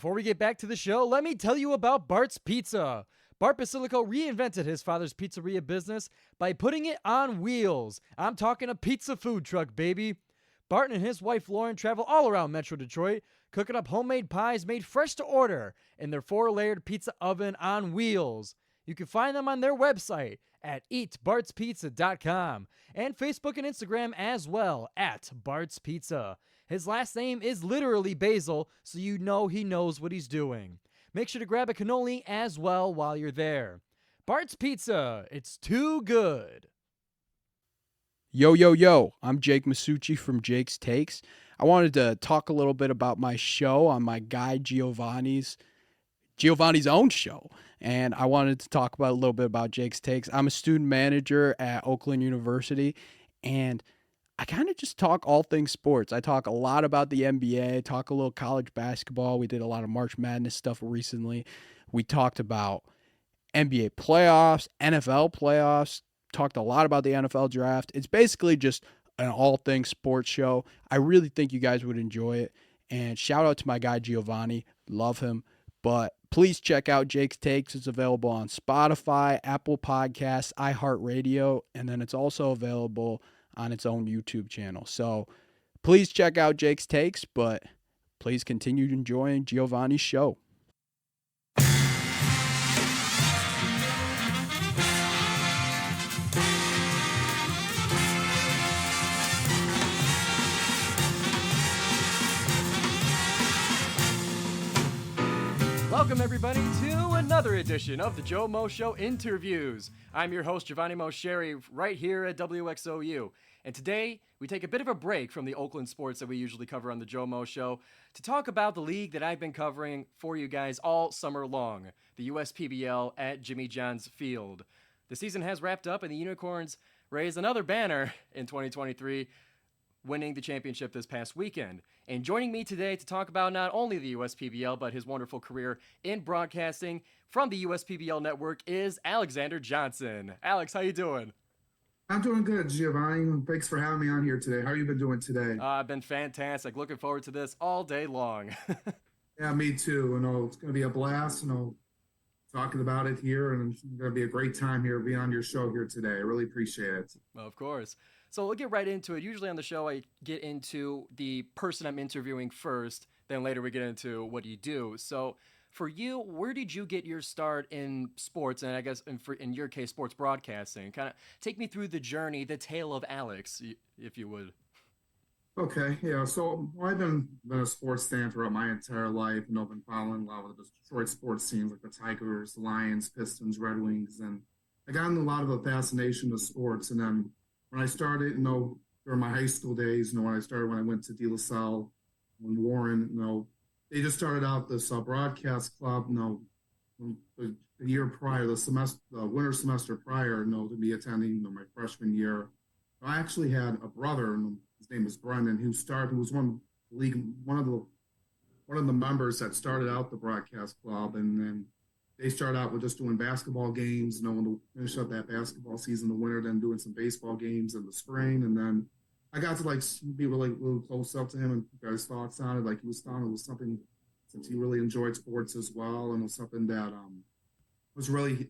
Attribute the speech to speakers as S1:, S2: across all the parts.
S1: Before we get back to the show, let me tell you about Bart's Pizza. Bart Basilico reinvented his father's pizzeria business by putting it on wheels. I'm talking a pizza food truck, baby. Bart and his wife Lauren travel all around Metro Detroit, cooking up homemade pies made fresh to order in their 4-layered pizza oven on wheels. You can find them on their website at eatbartspizza.com and Facebook and Instagram as well at Bart's Pizza. His last name is literally Basil, so you know he knows what he's doing. Make sure to grab a cannoli as well while you're there. Bart's Pizza, it's too good.
S2: Yo, I'm Jake Masucci from Jake's Takes. I wanted to talk a little bit about my show on my guy Giovanni's own show. And I wanted to talk about a little bit about Jake's Takes. I'm a student manager at Oakland University, and I kind of just talk all things sports. I talk a lot about the NBA, talk a little college basketball. We did a lot of March Madness stuff recently. We talked about NBA playoffs, NFL playoffs, talked a lot about the NFL draft. It's basically just an all things sports show. I really think you guys would enjoy it. And shout out to my guy Giovanni. Love him. But please check out Jake's Takes. It's available on Spotify, Apple Podcasts, iHeartRadio, and then it's also available on its own YouTube channel. So please check out Jake's Takes, but please continue enjoying Giovanni's show.
S1: Welcome, everybody, to another edition of the GioMoShow Interviews. I'm your host, Giovanni Mosheri, right here at WXOU. And today, we take a bit of a break from the Oakland sports that we usually cover on the GioMoShow to talk about the league that I've been covering for you guys all summer long, the USPBL at Jimmy John's Field. The season has wrapped up, and the Unicorns raised another banner in 2023, winning the championship this past weekend. And joining me today to talk about not only the USPBL, but his wonderful career in broadcasting from the USPBL Network is Alexander Johnson. Alex, how you doing?
S3: I'm doing good, Giovanni. Thanks for having me on here today. How you been doing today?
S1: I've been fantastic. Looking forward to this all day long.
S3: Yeah, me too. It's going to be a blast, talking about it here, and it's going to be a great time here being on your show here today. I really appreciate it.
S1: Of course. So we'll get right into it. Usually on the show, I get into the person I'm interviewing first, then later we get into what you do. So for you, where did you get your start in sports, and I guess in your case, sports broadcasting? Kind of take me through the journey, the tale of Alex, if you would.
S3: Okay, yeah. So I've been a sports fan throughout my entire life, and I've been following a lot of the Detroit sports teams like the Tigers, the Lions, Pistons, Red Wings, and I got into a lot of a fascination with sports. And then when I started, during my high school days, when I went to De La Salle and Warren, they just started out this broadcast club, the year prior, the winter semester prior, to be attending, my freshman year. I actually had a brother, and his name is Brendan, who was one of the members that started out the broadcast club, and then they started out with just doing basketball games, to finish up that basketball season in the winter, then doing some baseball games in the spring, and then I got to be really close up to him and got his thoughts on it. Like he was found it was something, since he really enjoyed sports as well, and it was something that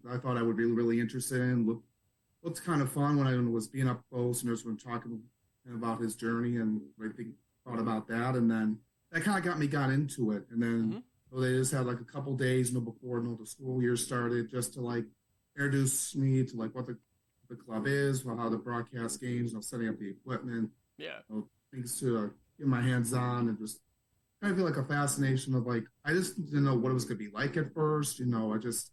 S3: I thought I would be really interested in. Looked kind of fun when I was being up close and just when talking about his journey, and I think thought about that, and then that kind of got into it, and then they just had like a couple days before the school year started, just to introduce me to what the club is, how the broadcast games, setting up the equipment, things to get my hands on, and just kind of feel like a fascination of I just didn't know what it was going to be like at first, I just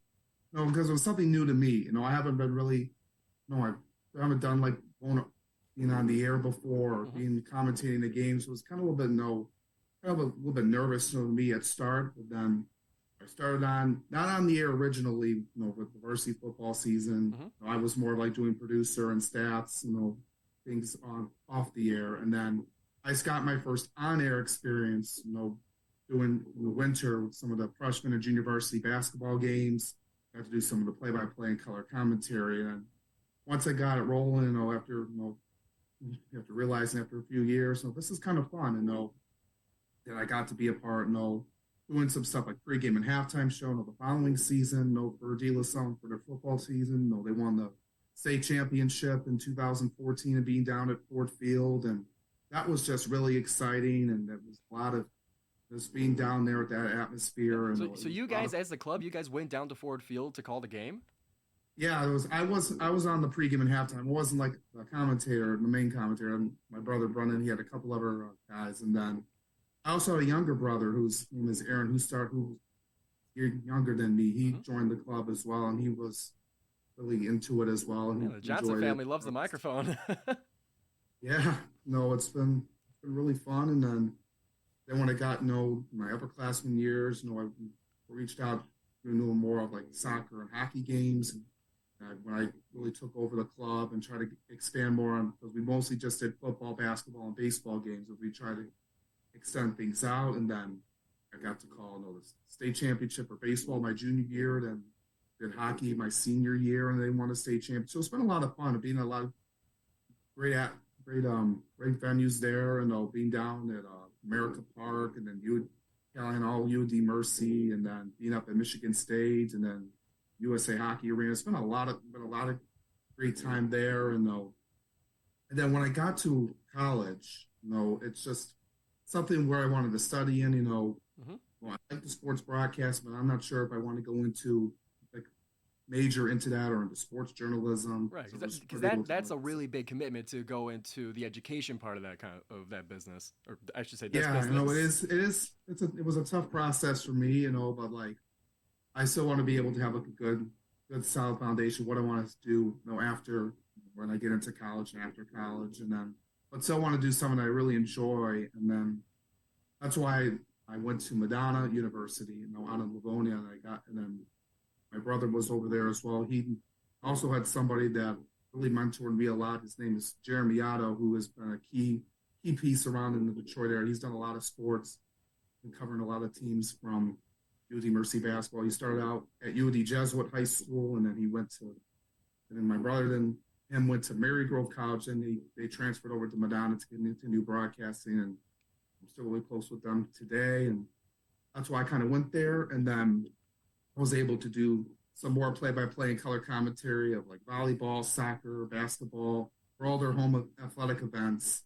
S3: because it was something new to me, I haven't been really. I haven't done being on the air before or being commentating the games. So it was kind of a little bit nervous to me at start. But then I started not on the air originally, with the varsity football season. I was more doing producer and stats, things off the air. And then I just got my first on-air experience, doing in the winter with some of the freshman and junior varsity basketball games. Got to do some of the play-by-play and color commentary. And once I got it rolling, after realizing after a few years, this is kind of fun, that I got to be a part, doing doing some stuff like pregame and halftime show. You know, the following season, you know, for De La Salle for their football season. You know, they won the state championship in 2014 and being down at Ford Field. And that was just really exciting. And there was a lot of just being down there with that atmosphere. And
S1: So,
S3: it
S1: so
S3: was
S1: you
S3: a lot
S1: guys,
S3: of
S1: as the club, you guys went down to Ford Field to call the game?
S3: yeah, it was. I was on the pregame and halftime. I wasn't like the commentator, the main commentator. And my brother Brennan, he had a couple other guys, and then I also had a younger brother whose name is Aaron, who's younger than me. He joined the club as well, and he was really into it as well, and
S1: Yeah,
S3: he
S1: the Johnson
S3: enjoyed it.
S1: family loves the microphone.
S3: Yeah, no, it's been really fun. And then when I got my upperclassmen years, I reached out to know more of like soccer and hockey games. And when I really took over the club and tried to expand more on, because we mostly just did football, basketball, and baseball games, but we tried to extend things out. And then I got to call the state championship for baseball my junior year, then did hockey my senior year, and they won a state championship. So it's been a lot of fun, being a lot of great at great venues there, and being down at America Park, and then Callahan all UD Mercy, and then being up at Michigan State, and then USA Hockey Arena. It's been a lot of great time there, and then when I got to college, it's just something where I wanted to study in.
S1: hmm
S3: Well, I like the sports broadcast, but I'm not sure if I want to go into like major into that or into sports journalism.
S1: Right,
S3: So
S1: because that's a really big commitment to go into the education part of that of that business, or I should say this
S3: yeah, it
S1: business.
S3: is. It was a tough process for me, but like I still want to be able to have like a good solid foundation. What I want to do, after when I get into college and after college, and then but still want to do something I really enjoy, and then that's why I went to Madonna University, out in Livonia, and then my brother was over there as well. He also had somebody that really mentored me a lot. His name is Jeremy Otto, who has been a key piece around in the Detroit area. He's done a lot of sports and covering a lot of teams from UD Mercy basketball. He started out at UD Jesuit High School, and then and then my brother then him went to Marygrove College, and they transferred over to Madonna to get into new broadcasting, and I'm still really close with them today, and that's why I kind of went there, and then I was able to do some more play-by-play and color commentary of like volleyball, soccer, basketball, for all their home athletic events.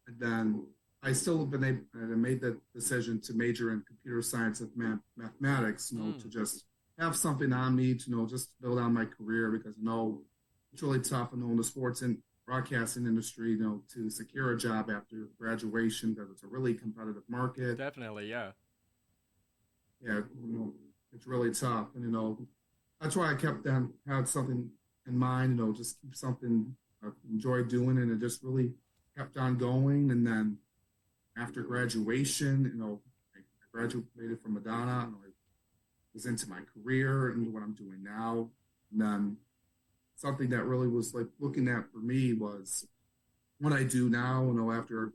S3: And then I still have been able, and I made the decision to major in computer science and mathematics, to just have something on me to just build on my career, because it's really tough, in the sports and broadcasting industry, to secure a job after graduation, because it's a really competitive market.
S1: Definitely, yeah.
S3: Yeah, it's really tough, and that's why I kept them had something in mind, just keep something I enjoy doing, and it just really kept on going. And then after graduation, I graduated from Madonna, and I was into my career and what I'm doing now. And then something that really was like looking at for me was what I do now, after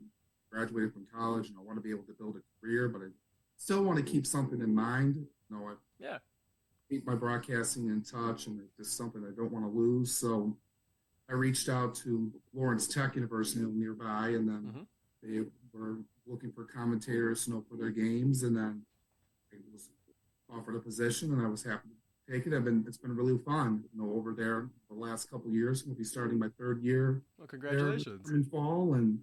S3: graduating from college, I want to be able to build a career, but I still want to keep something in mind. I
S1: Yeah.
S3: keep my broadcasting in touch, and it's just something I don't want to lose. So I reached out to Lawrence Tech University nearby, and then they were looking for commentators, for their games, and then I was offered a position, and I was happy to take it. It's been really fun, over there the last couple of years. I'm going to be starting my third year
S1: Well,
S3: there
S1: congratulations.
S3: in fall, and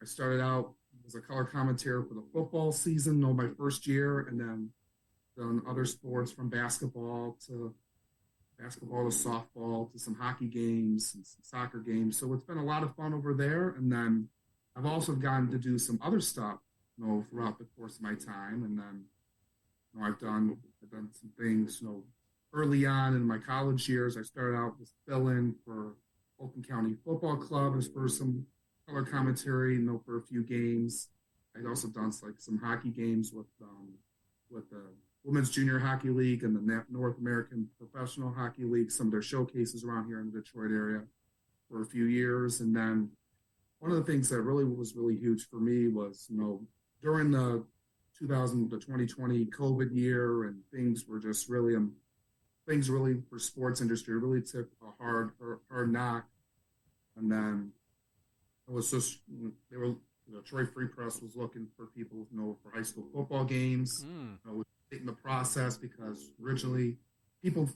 S3: I started out as a color commentator for the football season, my first year, and then done other sports from basketball to softball to some hockey games and some soccer games. So it's been a lot of fun over there. And then I've also gotten to do some other stuff, throughout the course of my time. And then I've done some things, early on in my college years. I started out with fill-in for Fulton County Football Club as for some color commentary, for a few games. I'd also done like some hockey games with the Women's Junior Hockey League and the North American Professional Hockey League, some of their showcases around here in the Detroit area for a few years. And then one of the things that really was really huge for me was, during the 2020 COVID year, and things were just really, for sports industry really took a hard knock. And then it was just, the Detroit Free Press was looking for people, for high school football games. late in the process because originally people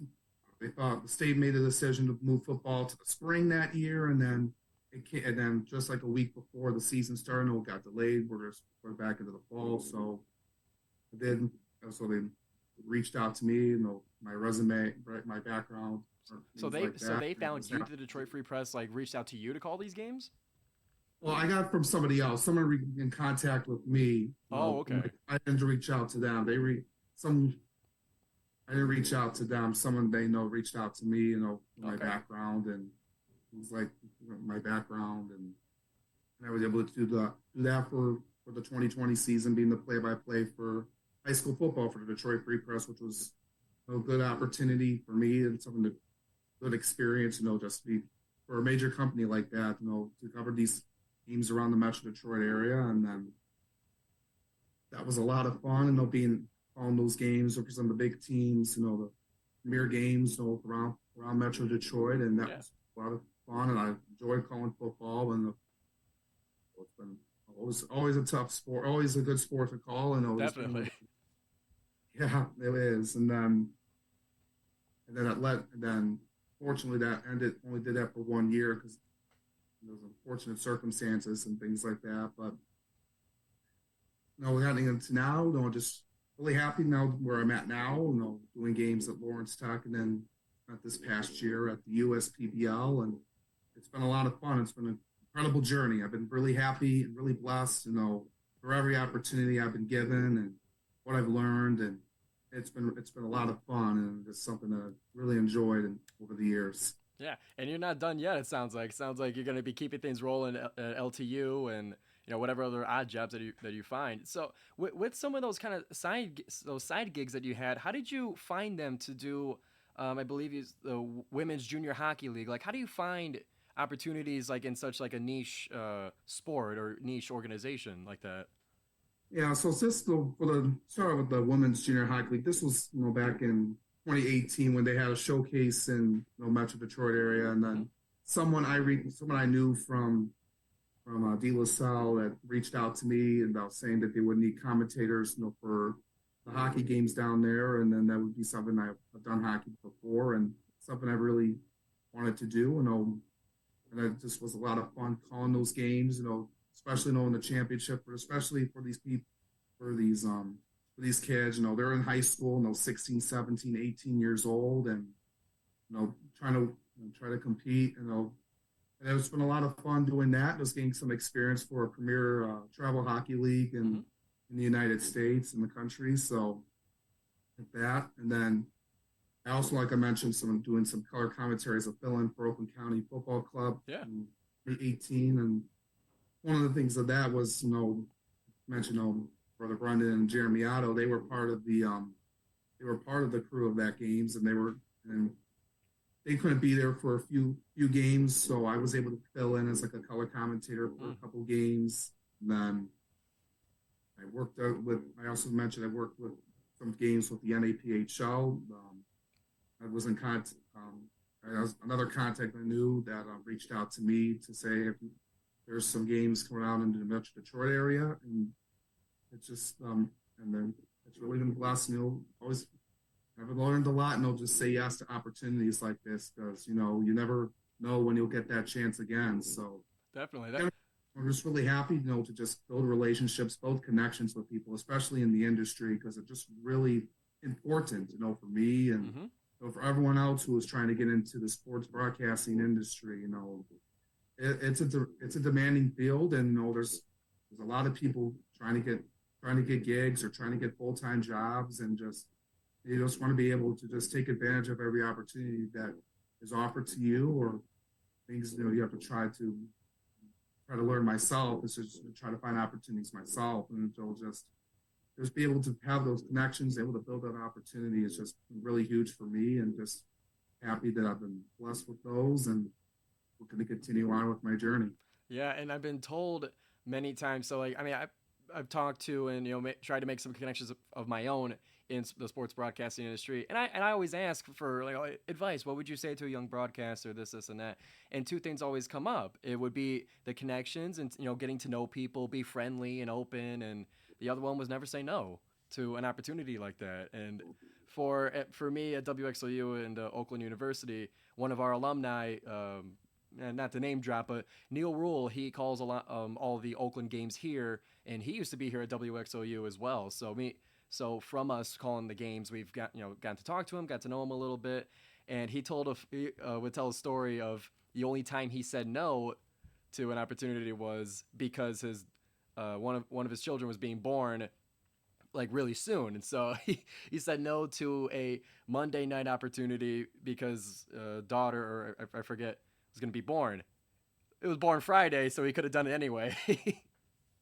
S3: they thought the state made a decision to move football to the spring that year, and then and then just like a week before the season started, it got delayed. We're back into the fall, so then so they reached out to me, my resume, my background, or
S1: So
S3: things
S1: they
S3: like
S1: so
S3: that.
S1: they
S3: And it
S1: found
S3: was
S1: you. The Detroit Free Press like reached out to you to call these games.
S3: well, I got it from somebody else. Someone in contact with me.
S1: Oh, okay.
S3: I didn't reach out to them. Some. I didn't reach out to them. Someone they know reached out to me. My
S1: Okay.
S3: background, and it was like my background, and I was able to do that for the 2020 season, being the play-by-play for high school football for the Detroit Free Press, which was a good opportunity for me and something to good experience. Just be for a major company like that. To cover these teams around the Metro Detroit area, and then that was a lot of fun. Being on those games for some of the big teams. The premier games, around Metro Detroit, and that
S1: Yeah,
S3: was a lot of fun. And I enjoyed calling football, and it's been always a tough sport, always a good sport to call, and always been
S1: definitely.
S3: yeah, it is. And then fortunately that ended. Only did that for 1 year because there was unfortunate circumstances and things like that. But we're getting into now. Just really happy now where I'm at now. Doing games at Lawrence Tech, and then at this past year at the USPBL, and it's been a lot of fun. It's been an incredible journey. I've been really happy and really blessed. For every opportunity I've been given and what I've learned, and it's been a lot of fun, and it's something that I've really enjoyed over the years.
S1: Yeah, and you're not done yet. It sounds like. Sounds like you're going to be keeping things rolling at LTU and whatever other odd jobs that you find. So with some of those kind of those side gigs that you had, how did you find them to do? I believe it's the women's junior hockey league. Like, how do you find opportunities like in such like a niche sport or niche organization like that?
S3: Yeah, so this for the start with the women's junior hockey league. This was back in 2018 when they had a showcase in Metro Detroit area, and
S1: Mm-hmm.
S3: then someone I knew from De La Salle that reached out to me about saying that they would need commentators, for the hockey games down there, and then that would be something I've done hockey before and something I really wanted to do. And it just was a lot of fun calling those games. Especially knowing the championship, but especially for these people, for these kids. They're in high school, 16, 17, 18 years old, and trying to try to compete. And it's been a lot of fun doing that. Just getting some experience for a premier travel hockey league
S1: Mm-hmm.
S3: in the United States and the country. So like that, and then I also, like I mentioned, doing some color commentaries of fill in for Oakland County Football Club
S1: Yeah.
S3: in 2018. And one of the things of that was, mentioned Brother Brendan and Jeremy Otto. They were part of the crew of that games, and they couldn't be there for a few games, so I was able to fill in as like a color commentator for a
S1: Mm.
S3: couple games. And then I worked out with. I also mentioned I worked with some games with the NAPHL. I was in contact. I was another contact I knew that reached out to me to say if there's some games coming out into the Metro Detroit area, and it's just and then it's really been blessed. Always I've learned a lot, and they'll just say yes to opportunities like this because you never know when you'll get that chance again. So
S1: Definitely.
S3: I'm just really happy, to just build relationships, build connections with people, especially in the industry, because it's just really important, for me and
S1: Mm-hmm.
S3: for everyone else who is trying to get into the sports broadcasting industry. It's a demanding field, and there's a lot of people trying to get gigs or trying to get full time jobs, and you just want to be able to just take advantage of every opportunity that is offered to you, or things you have to try to learn myself. Is just to try to find opportunities myself, and so just be able to have those connections, able to build that opportunity is just really huge for me, and just happy that I've been blessed with those, and we're going to continue on with my journey.
S1: Yeah, and I've been told many times. So like, I mean, I've talked to and tried to make some connections of my own in the sports broadcasting industry, and I always ask for like advice. What would you say to a young broadcaster? This and that. And two things always come up. It would be the connections and getting to know people, be friendly and open, and the other one was never say no to an opportunity like that. And for me at WXOU and Oakland University, one of our alumni, and not to name drop, but Neil Rule, he calls a lot all the Oakland games here, and he used to be here at WXOU as well. So from us calling the games, we've gotten to talk to him, got to know him a little bit, and he would tell a story of the only time he said no to an opportunity was because his one of his children was being born like really soon, and so he said no to a Monday night opportunity because daughter, or I forget, was going to be born. It was born Friday, so he could have done it anyway.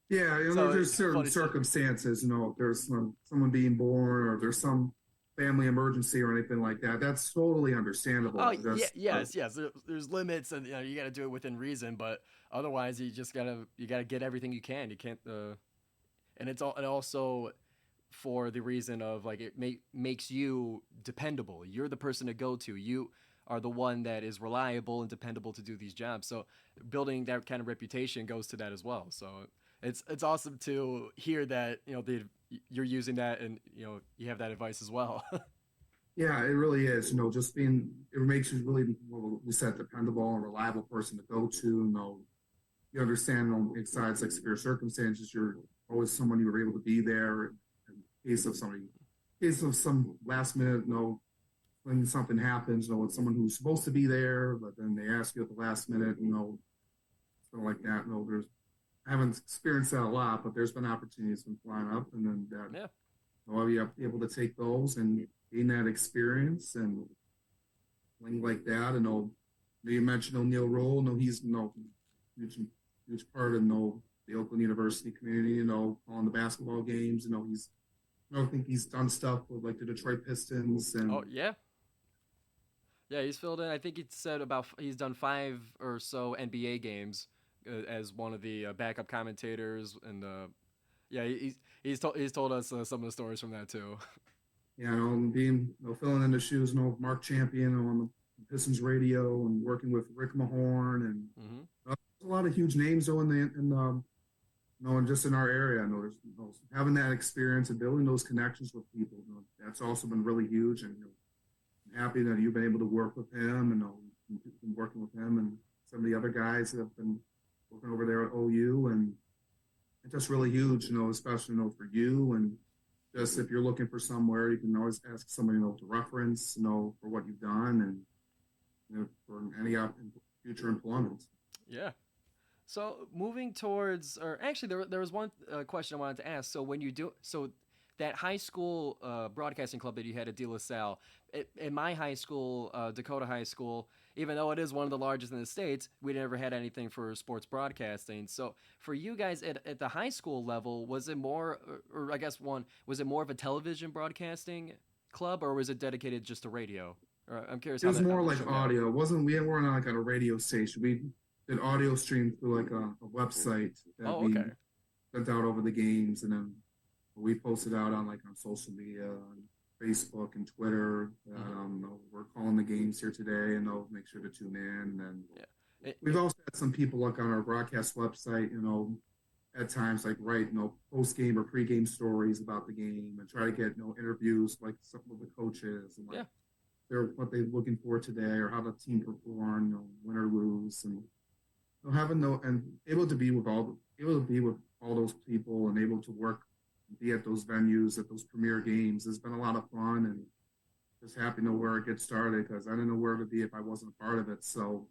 S3: Yeah,
S1: So
S3: there's certain
S1: funny stuff.
S3: circumstances, if there's someone being born or there's some family emergency or anything like that, that's totally understandable.
S1: Oh yeah, yes. There's limits, and you got to do it within reason. But otherwise, you gotta get everything you can. You can't. And and also for the reason of like makes you dependable. You're the person to go to. You are the one that is reliable and dependable to do these jobs. So building that kind of reputation goes to that as well. So it's awesome to hear that you're using that, and you have that advice as well.
S3: Yeah, it really is. Just it makes you really, well, we said, dependable and reliable person to go to. You understand, besides like severe circumstances, you're always someone you were able to be there in case of some last minute, when something happens, it's someone who's supposed to be there, but then they ask you at the last minute, something like that. I haven't experienced that a lot, but there's been opportunities been flying up, and then that,
S1: Yeah.
S3: you have to be able to take those and gain that experience and things like that. And you mentioned O'Neill Roll. No, he's huge part of the Oakland University community. On the basketball games. I think he's done stuff with like the Detroit Pistons and.
S1: Oh yeah. Yeah, he's filled in. I think he said he's done 5 or so NBA games as one of the backup commentators, and yeah, he's told us some of the stories from that too.
S3: Yeah, filling in the shoes, Mark Champion on the Pistons radio and working with Rick Mahorn and a lot of huge names though and just in our area. I know there's having that experience and building those connections with people. That's also been really huge, and I'm happy that you've been able to work with him and been working with him and some of the other guys that have been working over there at OU, and it's just really huge, especially for you. And just if you're looking for somewhere, you can always ask somebody to reference, for what you've done and for any future employment.
S1: Yeah. So moving towards, or actually, there was one question I wanted to ask. So that high school broadcasting club that you had at De La Salle, in my high school, Dakota High School, even though it is one of the largest in the States, we never had anything for sports broadcasting. So for you guys at the high school level, was it more, or I guess was it more of a television broadcasting club, or was it dedicated just to radio? Or I'm curious.
S3: It was more like audio. We weren't on like on a radio station. We did audio stream through like a website that we sent out over the games, and then we posted out on social media, on Facebook and Twitter. We're calling the games here today, and they'll make sure to tune in. And we've also had some people look on our broadcast website, at times write post game or pre game stories about the game and try to get interviews like some of the coaches and what they're looking for today or how the team performed, win or lose, and and able to be with all those people and able to work, be at those venues, at those premier games. It's been a lot of fun, and just happy to know where it gets started because I didn't know where to be if I wasn't a part of it. So,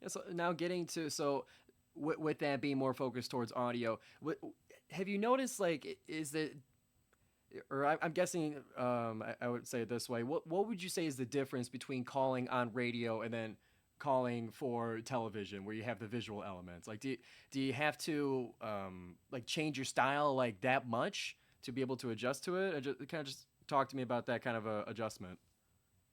S1: yeah, so now getting to with that being more focused towards audio, have you noticed is it? Or I'm guessing I would say it this way. What would you say is the difference between calling on radio and then calling for television, where you have the visual elements? Like, do you have to change your style that much to be able to adjust to it? Or just talk to me about that kind of adjustment.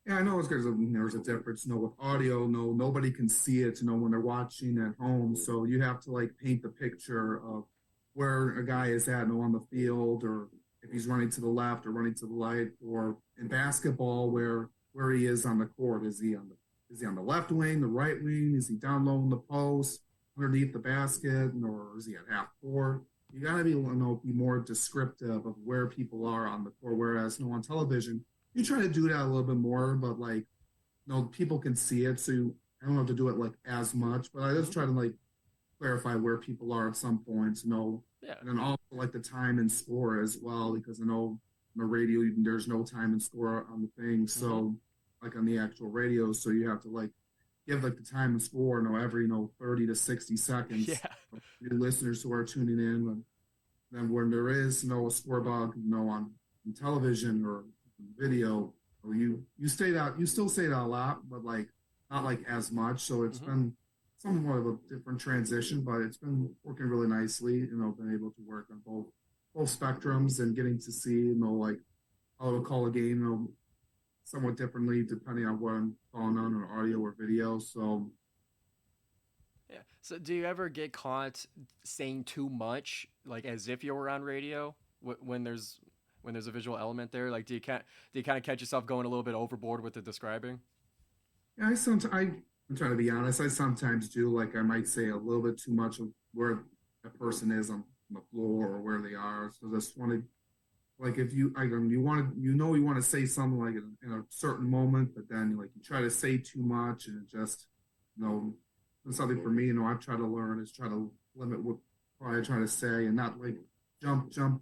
S3: Yeah, I know there's a difference. With audio, nobody can see it. When they're watching at home, so you have to paint the picture of where a guy is at, on the field, or if he's running to the left or running to the right, or in basketball where he is on the court. Is he on the left wing, the right wing? Is he down low in the post, underneath the basket, or is he at half court? you gotta be more descriptive of where people are on the court. Whereas, on television, you try to do that a little bit more, but like, people can see it, so I don't have to do it like as much. But I just
S1: Hmm.
S3: try to like clarify where people are at some points,
S1: Yeah.
S3: and then also like the time and score as well, because I know on the radio there's no time and score on the thing,
S1: Hmm.
S3: so like on the actual radio, so you have to like give like the time and score, every 30 to 60 seconds.
S1: Yeah.
S3: New listeners who are tuning in, and then when there is a score bug, on television or video, you stay that you still say that a lot, but like not like as much. So it's
S1: Hmm.
S3: been somewhat of a different transition, but it's been working really nicely. Been able to work on both spectrums and getting to see like how to call a game somewhat differently depending on what I'm calling on audio or video. So
S1: Yeah. So, do you ever get caught saying too much, like as if you were on radio, when there's a visual element there? Like, do you kind of catch yourself going a little bit overboard with the describing?
S3: yeah, I'm trying to be honest. I sometimes do. Like I might say a little bit too much of where a person is on the floor or where they are. So just want to like if you you want to you want to say something like in a certain moment, but then like you try to say too much and it just you know it's something for me. I've tried to learn is try to limit what I try to say and not like jump jump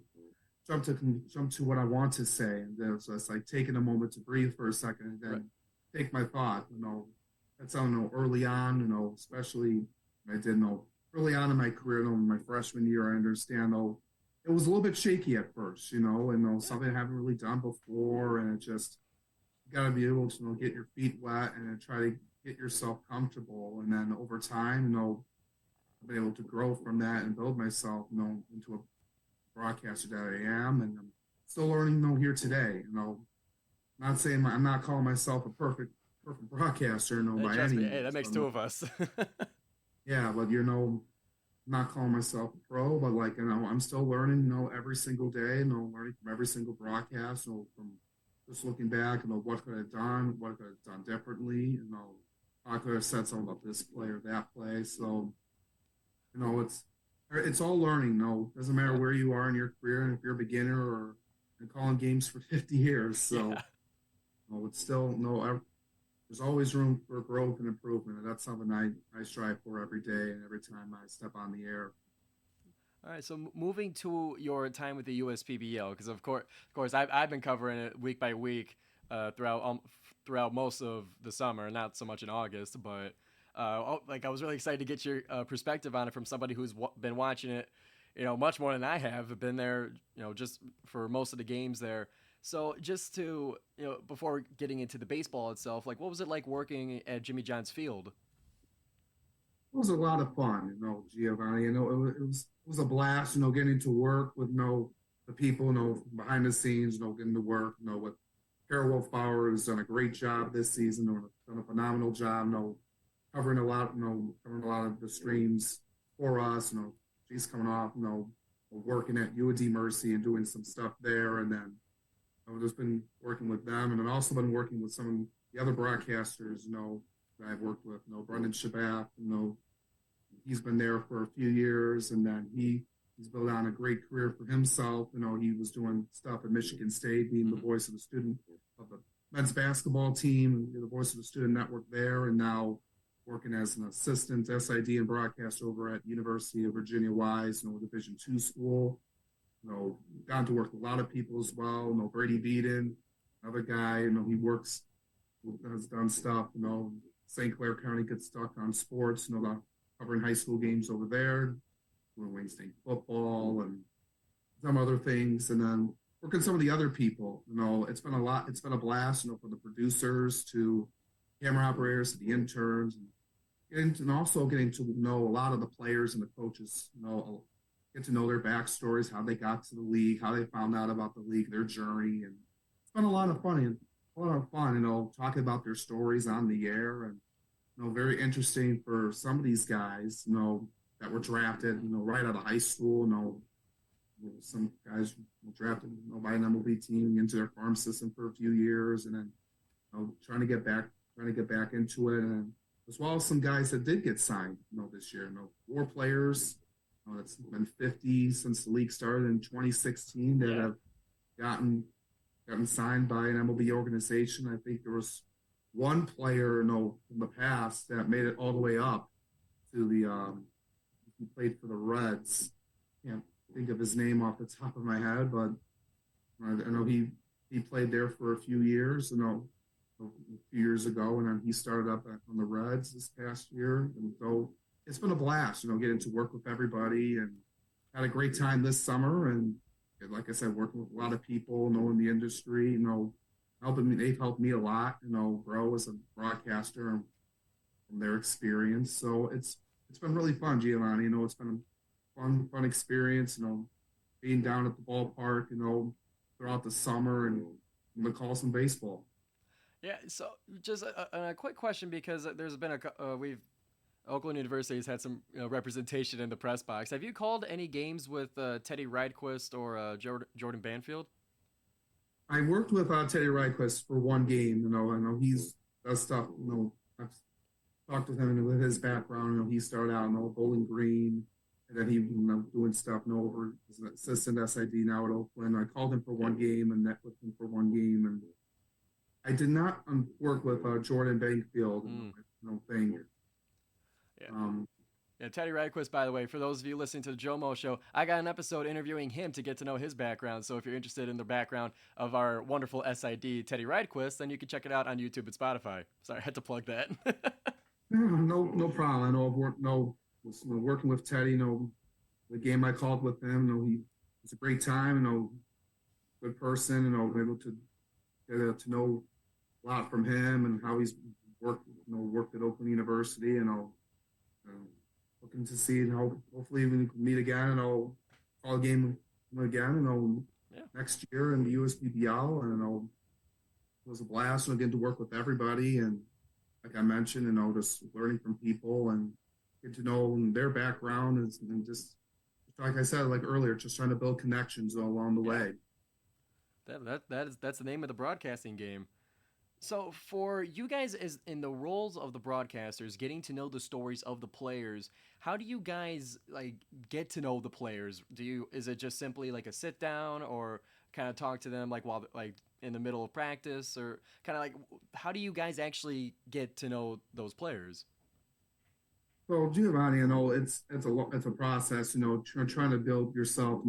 S3: jump to what I want to say, and then so it's like taking a moment to breathe for a second and
S1: Right.
S3: then take my thought. That's I don't know early on. Especially I did early on in my career. In my freshman year, I understand. It was a little bit shaky at first.
S1: Yeah.
S3: Something I haven't really done before, and it just you got to be able to get your feet wet and try to get yourself comfortable, and then over time, I've been able to grow from that and build myself, into a broadcaster that I am, and I'm still learning. Here today. Not saying I'm not calling myself a perfect broadcaster,
S1: Hey,
S3: by
S1: trust
S3: any
S1: me. Hey, that
S3: means.
S1: makes
S3: But
S1: two of us.
S3: yeah, but I'm not calling myself a pro, but like I'm still learning. Every single day. Learning from every single broadcast. From just looking back. What could I have done? What could I have done differently? I could have said something about this play or that play. So it's all learning. Doesn't matter
S1: Yeah.
S3: where you are in your career, and if you're a beginner or been calling games for 50 years.
S1: Yeah.
S3: So it's still there's always room for growth and improvement, and that's something I strive for every day and every time I step on the air.
S1: All right, so moving to your time with the USPBL, because of course, I've been covering it week by week throughout most of the summer, not so much in August, but like I was really excited to get your perspective on it from somebody who's been watching it, much more than I have. Been there, just for most of the games there. So just to before getting into the baseball itself, like what was it like working at Jimmy John's Field?
S3: It was a lot of fun, Giovanni. It was a blast, getting to work with the people, behind the scenes, getting to work, with Carol Wolf-Bauer, who's done a great job this season, done a phenomenal job, covering a lot of the streams for us. She's coming off, working at UD Mercy and doing some stuff there, and then I've just been working with them, and I've also been working with some of the other broadcasters, that I've worked with. Brendan Shabat, he's been there for a few years, and then he's built on a great career for himself. He was doing stuff at Michigan State, being the
S1: Mm-hmm.
S3: voice of the student of the men's basketball team, the voice of the student network there, and now working as an assistant SID and broadcast over at University of Virginia Wise, Division II school. Gotten to work with a lot of people as well. Brady Beaton, another guy. He works, has done stuff. St. Clair County gets stuck on sports. About covering high school games over there, doing Wayne State football and some other things, and then working some of the other people. It's been a lot. It's been a blast. For the producers to camera operators to the interns, and also getting to know a lot of the players and the coaches. Get to know their backstories, how they got to the league, how they found out about the league, their journey, and it's been a lot of fun. A lot of fun, talking about their stories on the air, and very interesting for some of these guys, that were drafted, right out of high school. Some guys were drafted, by an MLB team into their farm system for a few years, and then trying to get back into it, and as well as some guys that did get signed, this year. 4 players It's been 50 since the league started in 2016 that
S1: Yeah.
S3: have gotten signed by an MLB organization. I think there was one player, in the past that made it all the way up to the he played for the Reds. Can't think of his name off the top of my head, but I know he played there for a few years. A few years ago, and then he started up on the Reds this past year. And so it's been a blast, getting to work with everybody, and had a great time this summer. And like I said, working with a lot of people, knowing the industry, helping me. They've helped me a lot, grow as a broadcaster from their experience. So it's been really fun, Giovanni. It's been a fun experience. Being down at the ballpark, throughout the summer and the call some baseball.
S1: Yeah. So just a quick question because there's been we've Oakland University has had some representation in the press box. Have you called any games with Teddy Rydquist or Jordan Banfield?
S3: I worked with Teddy Rydquist for one game. I know he's does stuff. I've talked with him with his background. He started out in Bowling Green, and then he doing stuff. Over as an assistant SID now at Oakland. I called him for one game and met with him for one game, and I did not work with Jordan Banfield. Thing.
S1: Yeah. Yeah, Teddy Rydquist, by the way, for those of you listening to the JoMo Show, I got an episode interviewing him to get to know his background. So if you're interested in the background of our wonderful SID, Teddy Rydquist, then you can check it out on YouTube and Spotify. Sorry, I had to plug that.
S3: Yeah, no problem. I know I've worked, working with Teddy. The game I called with him. He was a great time. Good person. Able to get to know a lot from him and how he's worked at Oakland University. Looking to see how hopefully we can meet again, and I'll call a game again,
S1: Yeah.
S3: next year in the USPBL, and it was a blast. Getting to work with everybody, and like I mentioned, just learning from people and get to know their background, and just like I said, like earlier, just trying to build connections along the way.
S1: That's the name of the broadcasting game. So for you guys as in the roles of the broadcasters, getting to know the stories of the players, how do you guys like get to know the players? Is it just simply like a sit down or kind of talk to them like while like in the middle of practice or kind of like how do you guys actually get to know those players?
S3: So Giovanni, I know it's a process, trying to build yourself,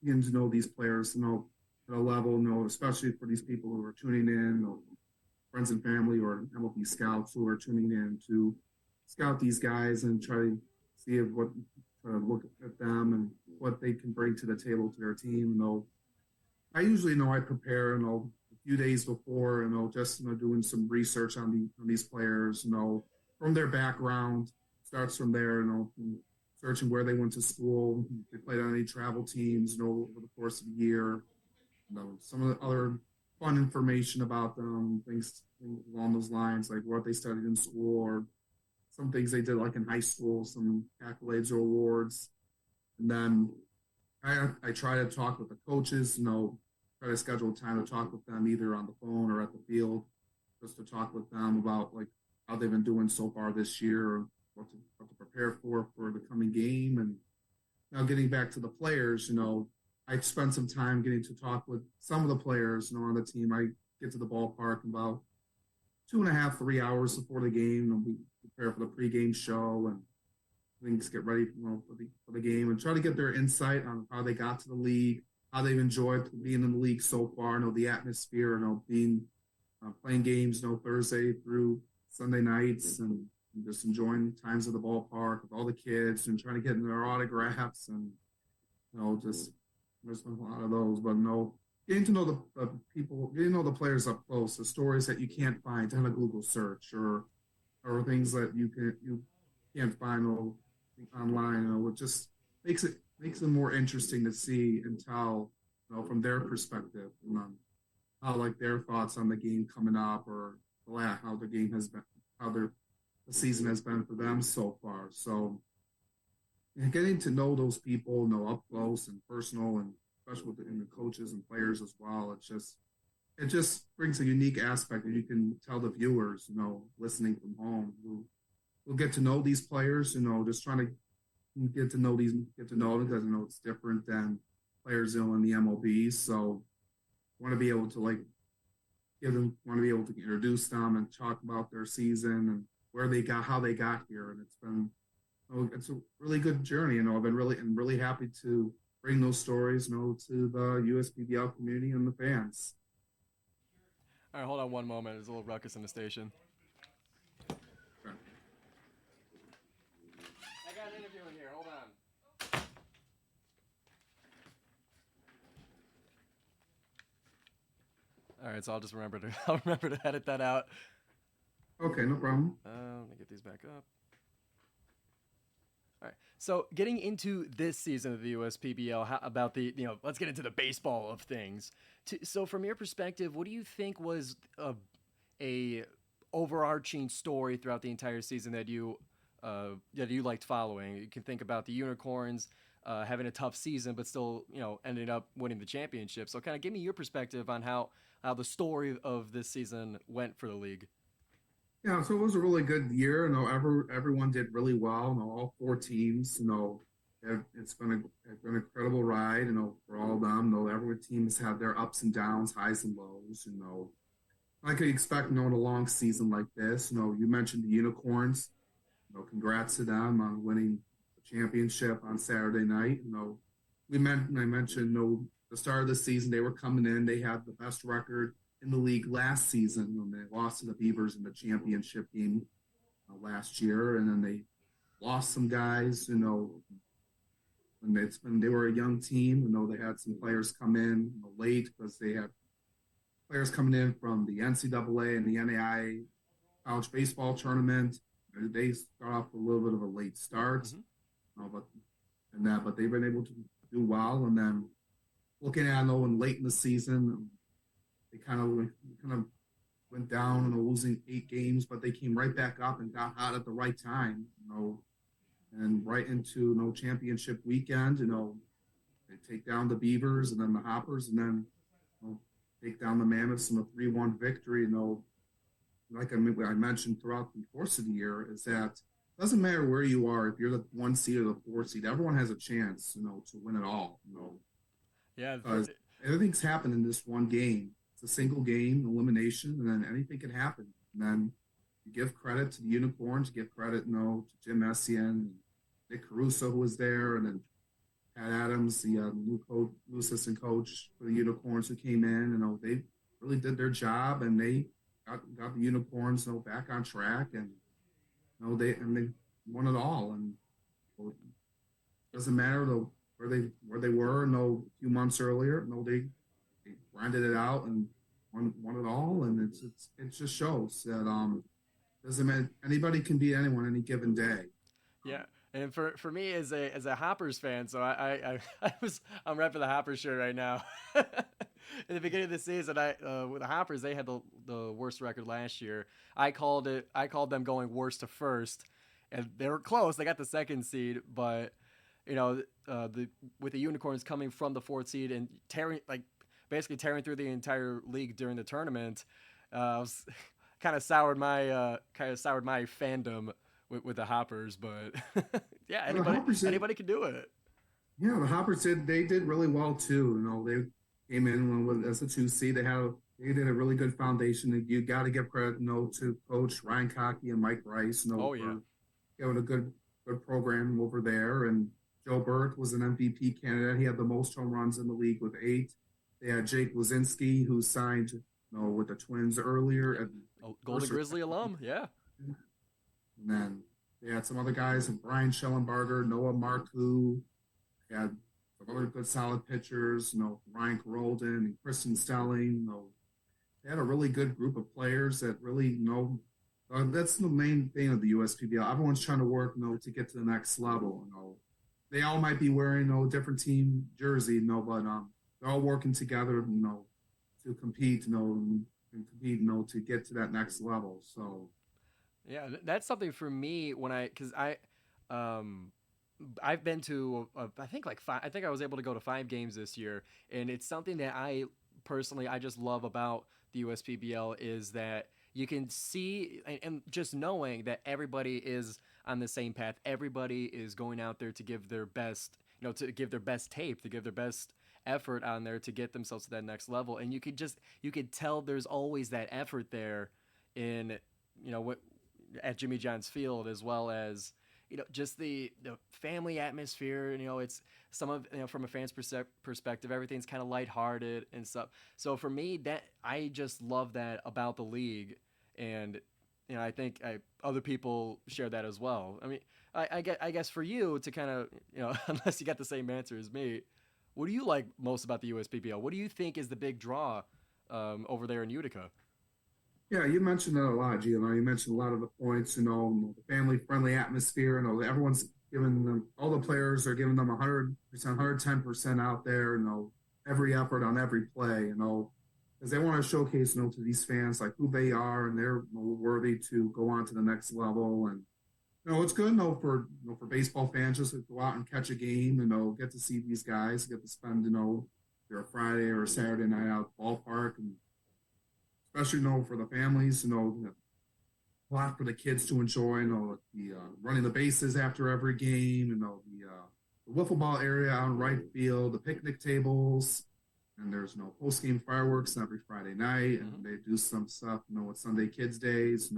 S3: getting to know these players, at a level, especially for these people who are tuning in, friends and family or MLB scouts who are tuning in to scout these guys and try to see try to look at them and what they can bring to the table to their team. I usually I prepare, a few days before, just doing some research on these players, from their background, starts from there, searching where they went to school, if they played on any travel teams, over the course of the year, some of the other fun information about them, things along those lines, like what they studied in school or some things they did like in high school, some accolades or awards. And then I try to talk with the coaches, try to schedule time to talk with them either on the phone or at the field, just to talk with them about like how they've been doing so far this year or what to prepare for the coming game. And now getting back to the players, I spent some time getting to talk with some of the players, on the team. I get to the ballpark about 2.5, 3 hours before the game, and we prepare for the pregame show and things get ready, for the game, and try to get their insight on how they got to the league, how they've enjoyed being in the league so far. The atmosphere, being playing games, Thursday through Sunday nights, and just enjoying times at the ballpark with all the kids and trying to get in their autographs and just there's been a lot of those, but getting to know the people, getting to know the players up close, the stories that you can't find on a Google search or things that you can't find online. It just makes it more interesting to see and tell, from their perspective, how like their thoughts on the game coming up or how the game has been, how the season has been for them so far. So and getting to know those people, up close and personal, and especially in the coaches and players as well. It just brings a unique aspect that you can tell the viewers, listening from home, who will get to know these players, just trying to, get to know them because I know it's different than players in the MLB. So want to be able to want to be able to introduce them and talk about their season and where they got, how they got here. And it's a really good journey. I've been really happy to bring those stories, to the USPBL community and the fans.
S1: All right, hold on one moment. There's a little ruckus in the station. I got an interview in here. Hold on. All right, so I'll just I'll remember to edit that out.
S3: Okay, no problem.
S1: Let me get these back up. All right. So getting into this season of the USPBL, how about let's get into the baseball of things. So from your perspective, what do you think was a overarching story throughout the entire season that you liked following? You can think about the Unicorns having a tough season, but still, ending up winning the championship. So kind of give me your perspective on how the story of this season went for the league.
S3: Yeah, so it was a really good year. Everyone did really well. All four teams. It's been an incredible ride. For all of them. Every teams have their ups and downs, highs and lows. I could expect. In a long season like this. You mentioned the Unicorns. Congrats to them on winning the championship on Saturday night. I mentioned. The start of the season they were coming in. They had the best record in the league last season when they lost to the Beavers in the championship game last year, and then they lost some guys. When they were a young team. They had some players come in late because they had players coming in from the NCAA and the NAIA college baseball tournament. They start off a little bit of a late start, but they've been able to do well. And then looking at late in the season, they kind of went down losing 8 games, but they came right back up and got hot at the right time, and right into championship weekend. They take down the Beavers and then the Hoppers, and then take down the Mammoths in a 3-1 victory. Like I mentioned throughout the course of the year, is that it doesn't matter where you are, if you're the 1 seed or the 4 seed, everyone has a chance, to win it all.
S1: Yeah,
S3: Because everything's happened in this one game. It's a single game elimination, and then anything can happen. And then you give credit to the Unicorns, give credit, to Jim Messian, Nick Caruso, who was there, and then Pat Adams, the new assistant coach for the Unicorns, who came in. They really did their job, and they got the Unicorns, back on track, and they won it all. And it doesn't matter where they were. A few months earlier. They grinded it out and won it all. And it just shows that doesn't matter, anybody can beat anyone any given day.
S1: yeah. And for me as a Hoppers fan, so I'm repping the Hoppers shirt right now. In the beginning of the season, with the Hoppers, they had the worst record last year. I called them going worst to first, and they were close. They got the 2nd seed, but with the Unicorns coming from the 4th seed and basically tearing through the entire league during the tournament, was kind of soured my fandom with the Hoppers. But yeah, anybody can do it.
S3: Yeah, the Hoppers they did really well too. They came in as a 2 seed. They did a really good foundation. You got to give credit, to Coach Ryan Cockey and Mike Rice,
S1: Oh yeah,
S3: for having a good program over there. And Joe Burke was an MVP candidate. He had the most home runs in the league with 8. They had Jake Wazinski, who signed, with the Twins earlier.
S1: Golden Grizzly alum, yeah.
S3: And then they had some other guys, Brian Schellenbarger, Noah Marcoux. They had some other good solid pitchers, Ryan Carolden and Kristen Stelling. They had a really good group of players that really that's the main thing of the USPBL. Everyone's trying to work, to get to the next level. They all might be wearing, different team jersey, but they're all working together, to compete, and compete, to get to that next level. So,
S1: yeah, that's something for me because I've been to I think like 5. I think I was able to go to 5 games this year, and it's something that I personally I just love about the USPBL is that you can see and just knowing that everybody is on the same path. Everybody is going out there to give their best, to give their best tape, to give their best effort on there to get themselves to that next level. And you could tell there's always that effort there in, what at Jimmy John's Field, as well as just the family atmosphere. It's some of from a fan's perspective, everything's kind of lighthearted and stuff. So for me, that I just love that about the league, and I think other people share that as well. I mean, I guess for you to kind of unless you got the same answer as me, what do you like most about the USPBL? What do you think is the big draw over there in Utica?
S3: Yeah, you mentioned that a lot, Gio. You mentioned a lot of the points, the family-friendly atmosphere. Everyone's giving them, all the players are giving them 100%, 110% out there, every effort on every play, because they want to showcase, to these fans, like, who they are, and they're worthy to go on to the next level. And, it's good, for baseball fans just to go out and catch a game, get to see these guys, get to spend, their Friday or Saturday night out at the ballpark, and especially, for the families, a lot for the kids to enjoy, the running the bases after every game, the wiffle ball area out in right field, the picnic tables, and there's post-game fireworks every Friday night, and they do some stuff, with Sunday Kids Days,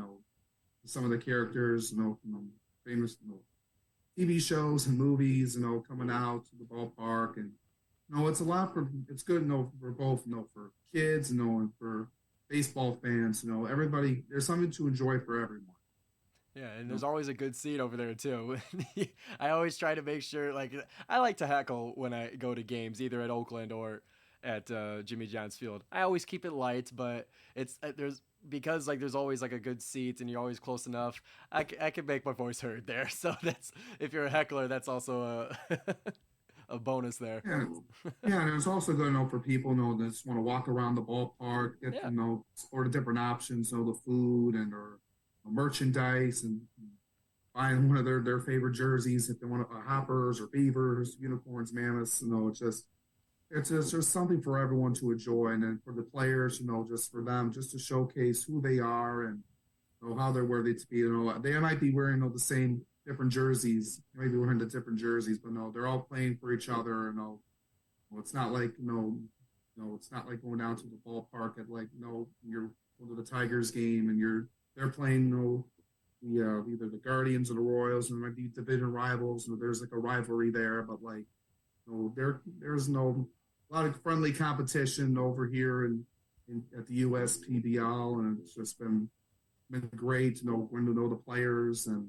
S3: some of the characters, from famous, TV shows and movies, coming out to the ballpark, and it's good, for both, for kids, and for baseball fans, everybody, there's something to enjoy for everyone.
S1: Yeah, and there's always a good seat over there too. I always try to make sure, like, I like to heckle when I go to games, either at Oakland or at Jimmy John's Field. I always keep it light, but it's there's always like a good seat and you're always close enough. I can make my voice heard there. So that's, if you're a heckler, that's also a a bonus there.
S3: Yeah, yeah, and it's also good, for people, that just want to walk around the ballpark, get
S1: Yeah.
S3: explore the different options, the food and or merchandise, and buying one of their favorite jerseys if they want hoppers or beavers, unicorns, mammoths. It's just something for everyone to enjoy, and then for the players, just for them, just to showcase who they are and how they're worthy to be. They might be wearing the same different jerseys, maybe wearing the different jerseys, but no, they're all playing for each other. It's not like it's not like going down to the ballpark at you're going to the Tigers game and they're playing the either the Guardians or the Royals, and there might be division rivals, and there's like a rivalry there, but there's a lot of friendly competition over here at the USPBL, and it's just been great to know the players, and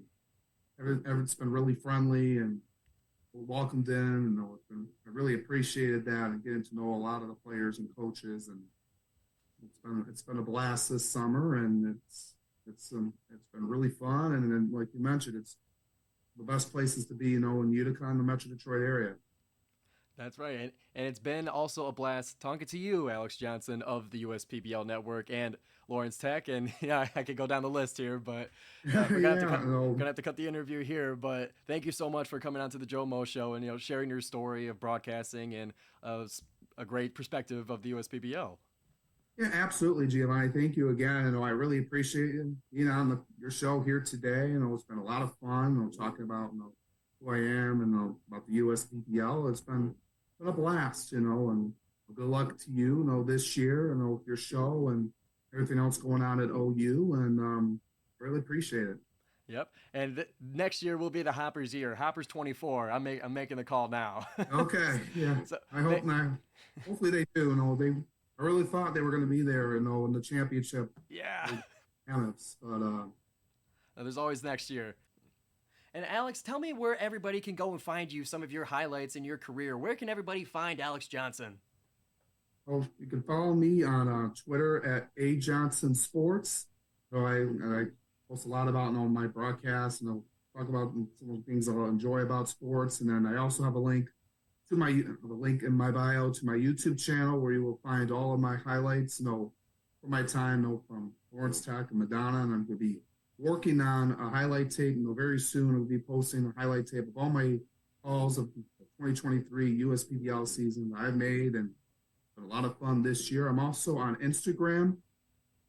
S3: it's been really friendly and welcomed in, and I really appreciated that, and getting to know a lot of the players and coaches, and it's been a blast this summer, and it's been really fun, and then like you mentioned, it's the best places to be, in Utica and the Metro Detroit area.
S1: That's right. And it's been also a blast talking to you, Alex Johnson of the USPBL Network and Lawrence Tech. And yeah, I could go down the list here, but we're gonna have to cut the interview here. But thank you so much for coming on to the Joe Mo Show and sharing your story of broadcasting and a great perspective of the USPBL.
S3: Yeah, absolutely, Giovanni. Thank you again. I really appreciate you being on your show here today. It's been a lot of fun. Talking about who I am and about the USPBL. It's been a blast, and good luck to you, this year, with your show and everything else going on at OU, and really appreciate it.
S1: Yep, and next year will be the Hoppers year. Hoppers 24. I'm making the call now.
S3: Okay, yeah. So I hope not. Hopefully they do. I really thought they were going to be there, in the championship.
S1: Yeah.
S3: But
S1: there's always next year. And Alex, tell me where everybody can go and find you, some of your highlights in your career. Where can everybody find Alex Johnson?
S3: Well, you can follow me on Twitter at ajohnsonsports. So I post a lot about my broadcasts, and talk about some of the things I enjoy about sports. And then I also have a link in my bio to my YouTube channel, where you will find all of my highlights, for my time, from Lawrence Tech and Madonna, and I'm going to be working on a highlight tape. Very soon I'll be posting a highlight tape of all my calls of the 2023 USPBL season that I've made, and it's been a lot of fun this year. I'm also on Instagram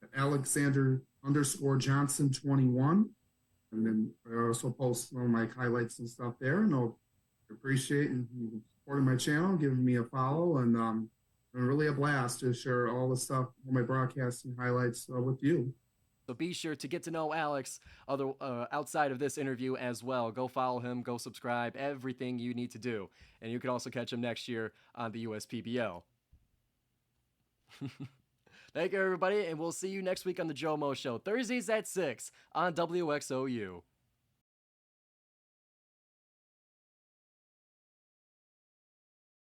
S3: at Alexander_Johnson21. And then I also post some of my highlights and stuff there. And I'll appreciate and supporting my channel, giving me a follow, and really a blast to share all the stuff, all my broadcasting highlights with you.
S1: So be sure to get to know Alex outside of this interview as well. Go follow him, go subscribe, everything you need to do. And you can also catch him next year on the USPBL. Thank you, everybody, and we'll see you next week on the JoMo Show, Thursdays at 6 on WXOU.